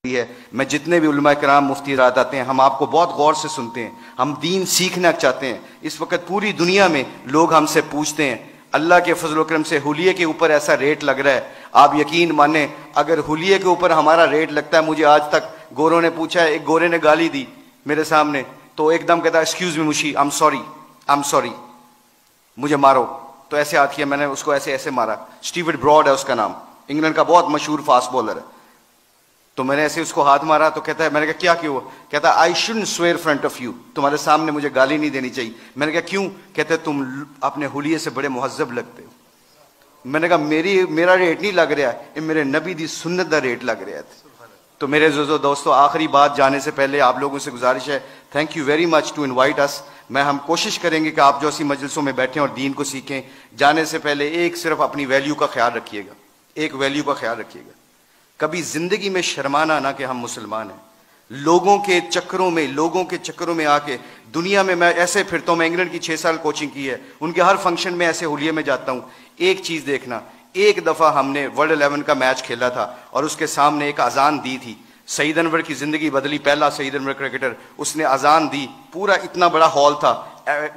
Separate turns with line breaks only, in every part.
है। मैं जितने भी उलमा कराम मुफ्ती रात आते हैं, हम आपको बहुत गौर से सुनते हैं, हम दीन सीखना चाहते हैं। इस वक्त पूरी दुनिया में लोग हमसे पूछते हैं, अल्लाह के फजल करम से हुलिये के ऊपर ऐसा रेट लग रहा है, आप यकीन माने अगर हुलिये के ऊपर हमारा रेट लगता है, मुझे आज तक गोरों ने पूछा है, एक गोरे ने गाली दी मेरे सामने तो एकदम कहता एक्सक्यूज मी मुशी, आई एम सॉरी मुझे मारो। तो ऐसे हाथ किया, मैंने उसको ऐसे ऐसे मारा। स्टीवर्ट ब्रॉड है उसका नाम, इंग्लैंड का बहुत मशहूर फास्ट बॉलर है। तो मैंने ऐसे उसको हाथ मारा तो कहता है, मैंने कहा क्या क्यों? कहता I shouldn't swear front of you, तुम्हारे सामने मुझे गाली नहीं देनी चाहिए। मैंने कहा क्यों? कहते तुम अपने हुलिये से बड़े मुहज्जब लगते हो। मैंने कहा मेरा रेट नहीं लग रहा है, मेरे नबी दी सुन्नत दा रेट लग रहा है। तो मेरे दोस्तों, आखिरी बात जाने से पहले आप लोगों से गुजारिश है, thank you very much to invite us. हम कोशिश करेंगे कि आप जो ऐसी मजलिसों में बैठें और दीन को सीखें। जाने से पहले एक सिर्फ अपनी वैल्यू का ख्याल रखिएगा, एक वैल्यू का ख्याल रखिएगा, कभी जिंदगी में शर्माना ना कि हम मुसलमान हैं। लोगों के चक्करों में आके दुनिया में मैं ऐसे फिरता हूं। मैं इंग्लैंड की 6 साल कोचिंग की है, उनके हर फंक्शन में ऐसे हुलिये में जाता हूं। एक चीज देखना, एक दफा हमने वर्ल्ड 11 का मैच खेला था और उसके सामने एक अजान दी थी। सईद अनवर की जिंदगी बदली, पहला सईद अनवर क्रिकेटर, उसने अजान दी। पूरा इतना बड़ा हॉल था,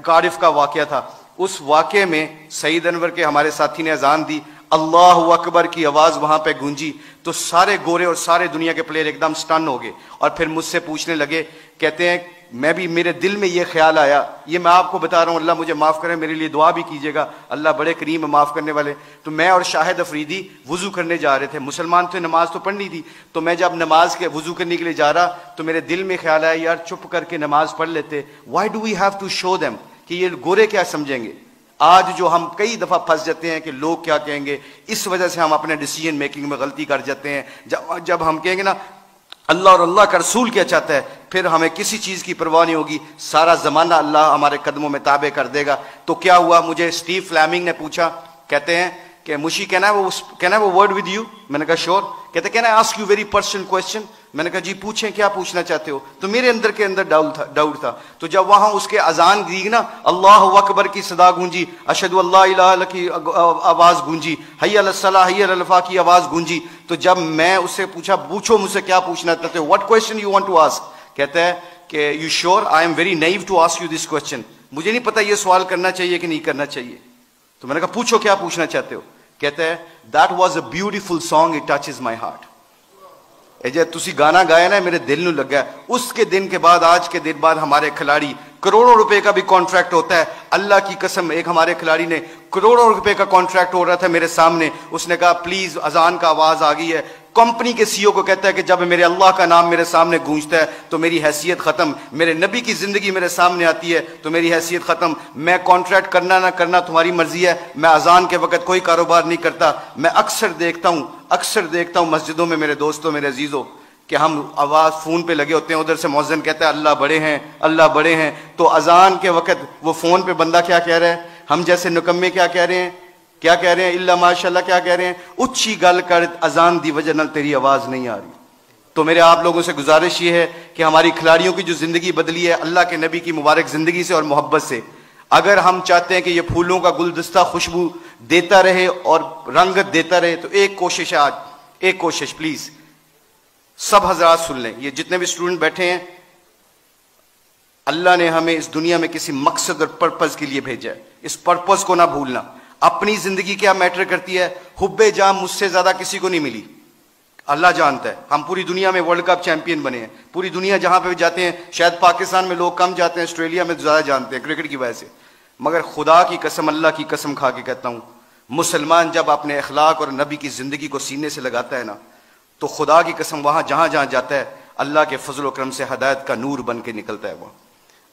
कार्डिफ का वाकया था। उस वाकये में सईद अनवर के हमारे साथी ने अजान दी, अल्लाह अकबर की आवाज वहां पे गूंजी तो सारे गोरे और सारे दुनिया के प्लेयर एकदम स्टन हो गए और फिर मुझसे पूछने लगे, कहते हैं मैं भी, मेरे दिल में ये ख्याल आया, ये मैं आपको बता रहा हूं, अल्लाह मुझे माफ करे, मेरे लिए दुआ भी कीजिएगा, अल्लाह बड़े करीम है माफ करने वाले। तो मैं और शाहिद अफरीदी वुजू करने जा रहे थे, मुसलमान थे, नमाज तो पढ़नी थी। तो मैं जब नमाज के वुजू करने के लिए जा रहा तो मेरे दिल में ख्याल आया, यार चुप करके नमाज पढ़ लेते, why do we have to show them कि ये गोरे क्या समझेंगे। आज जो हम कई दफा फंस जाते हैं कि लोग क्या कहेंगे, इस वजह से हम अपने डिसीजन मेकिंग में गलती कर जाते हैं। जब हम कहेंगे ना अल्लाह और अल्लाह का रसूल क्या चाहता है, फिर हमें किसी चीज की परवाह नहीं होगी, सारा जमाना अल्लाह हमारे कदमों में ताबे कर देगा। तो क्या हुआ, मुझे स्टीव फ्लेमिंग ने पूछा, कहते हैं कि मुशी कैन आई वो वर्ड विद यू? मैंने कहा श्योर। कहते can I ask you very personal question? मैंने कहा जी पूछें, क्या पूछना चाहते हो? तो मेरे अंदर के अंदर डाउट था। तो जब वहां उसके अजान दी ना, अल्लाह अकबर की सदा गूंजी, अशहदु अल्ला इलाहा इल्लल्लाह की आवाज गूंजी, हय्या अलस सलाह हय्या अलल फलाह की आवाज गूंजी, तो जब मैं उससे पूछा, पूछो मुझसे क्या पूछना चाहते हो, what question you want to ask? कहता है कि you sure? I am very naive to ask you this question, मुझे नहीं पता ये सवाल करना चाहिए कि नहीं करना चाहिए। तो मैंने कहा पूछो क्या पूछना चाहते हो? कहता है that was a beautiful song, it touches my heart. जे तुसी गाना गाया ना, मेरे दिल में लगा। उसके दिन के बाद, आज के दिन बाद हमारे खिलाड़ी, करोड़ों रुपए का भी कॉन्ट्रैक्ट होता है, अल्लाह की कसम। एक हमारे खिलाड़ी ने करोड़ों रुपए का कॉन्ट्रैक्ट हो रहा था मेरे सामने, उसने कहा प्लीज अजान का आवाज आ गई है। कंपनी के सीईओ को कहता है कि जब मेरे अल्लाह का नाम मेरे सामने गूंजता है तो मेरी हैसियत खत्म, मेरे नबी की जिंदगी मेरे सामने आती है तो मेरी हैसियत खत्म। मैं कॉन्ट्रैक्ट करना ना करना तुम्हारी मर्जी है, मैं अजान के वक्त कोई कारोबार नहीं करता। मैं अक्सर देखता हूं मस्जिदों में मेरे दोस्तों, मेरे अजीजों, कि हम आवाज फोन पे लगे होते हैं, उधर से मौज़िन कहता है अल्लाह बड़े हैं, अल्लाह बड़े हैं। तो अजान के वक्त वो फोन पे बंदा क्या कह रहा है, हम जैसे निकम्मे क्या कह रहे हैं, इल्ला माशाल्लाह क्या कह रहे हैं, उच्ची गल कर अजान दी वजह नाल तेरी आवाज नहीं आ रही। तो मेरे आप लोगों से गुजारिश ये है कि हमारी खिलाड़ियों की जो जिंदगी बदली है अल्लाह के नबी की मुबारक जिंदगी से और मोहब्बत से, अगर हम चाहते हैं कि ये फूलों का गुलदस्ता खुशबू देता रहे और रंगत देता रहे, तो एक कोशिश है आज, एक कोशिश प्लीज सब हजरात सुन लें, ये जितने भी स्टूडेंट बैठे हैं, अल्लाह ने हमें इस दुनिया में किसी मकसद और पर्पज के लिए भेजा है, इस पर्पज को ना भूलना। अपनी जिंदगी क्या मैटर करती है, हुब्बे जाम मुझसे ज्यादा किसी को नहीं मिली, अल्लाह जानता है। हम पूरी दुनिया में वर्ल्ड कप चैंपियन बने हैं, पूरी दुनिया जहां पे भी जाते हैं, शायद पाकिस्तान में लोग कम जाते हैं, ऑस्ट्रेलिया में ज्यादा जानते हैं क्रिकेट की वजह से, मगर खुदा की कसम, अल्लाह की कसम खा के कहता हूं, मुसलमान जब अपने अखलाक और नबी की जिंदगी को सीने से लगाता है ना, तो खुदा की कसम वहां जहां जहां जाता है अल्लाह के फजल करम से हदायत का नूर बन के निकलता है। वो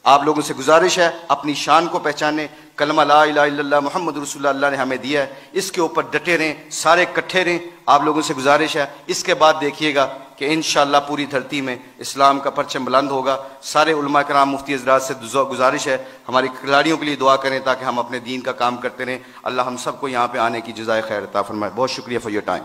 आप लोगों से गुजारिश है, अपनी शान को पहचाने, कलमा ला इलाहा इल्लल्लाह मुहम्मद रसूलुल्लाह अल्लाह ने हमें दिया है, इसके ऊपर डटे रहें, सारे इकट्ठे रहें। आप लोगों से गुजारिश है, इसके बाद देखिएगा कि इंशाअल्लाह पूरी धरती में इस्लाम का परचम बुलंद होगा। सारे उलमा कराम मुफ्ती हज़रात से गुजारिश है, हमारे खिलाड़ियों के लिए दुआ करें ताकि हम अपने दीन का काम करते रहें। अल्लाह हम सबको यहाँ पे आने की जज़ाए खैर अता फरमाए। बहुत शुक्रिया फॉर योर टाइम।